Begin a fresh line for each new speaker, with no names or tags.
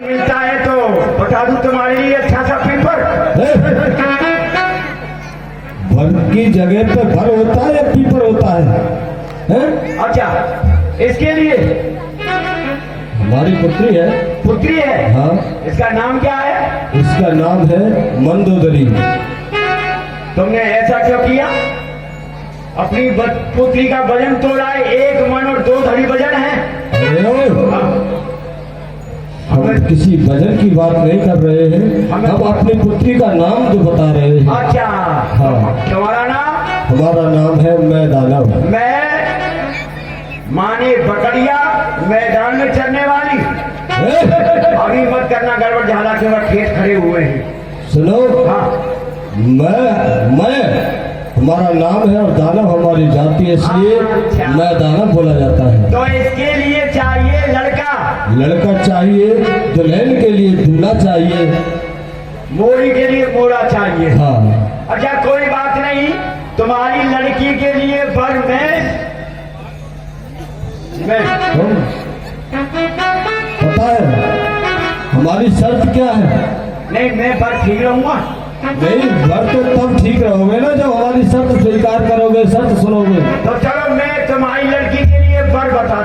मिलता है तो बता दूं तुम्हारे लिए अच्छा सा पेपर।
भर की जगह पे भर होता है या पीपर होता है?
अच्छा, इसके लिए
हमारी पुत्री है।
पुत्री है?
हाँ।
इसका नाम क्या है?
इसका नाम है मंदोदरी।
तुमने ऐसा क्यों किया? अपनी पुत्री का वजन तोड़ा है, 1 मन और 2 धड़ी वजन है।
हम किसी वजन की बात नहीं कर रहे हैं, हम अपनी पुत्री का नाम जो बता रहे हैं।
अच्छा।
हाँ।
तुम्हारा नाम?
हमारा नाम है मैं दानव।
मैं माने बकरिया, मैदान में चलने वाली। अभी मत करना गड़बड़, झाला के वक्त खेत खड़े हुए हैं।
सुनो।
हाँ।
मैं हमारा नाम है और दानव हमारी जाति है, इसलिए मैं दानव बोला जाता है।
तो इसके लिए चाहिए लड़का?
लड़का चाहिए, दुल्हन के लिए दूल्हा चाहिए,
मोरी के लिए मोरा चाहिए।
हाँ।
अच्छा, कोई बात नहीं, तुम्हारी लड़की के लिए वर मैं
पता है हमारी शर्त क्या है?
नहीं, मैं वर ठीक रहूंगा।
नहीं, वर तो तब ठीक रहोगे ना जब हमारी शर्त स्वीकार करोगे, शर्त सुनोगे।
तो चलो, मैं तुम्हारी लड़की के लिए वर बता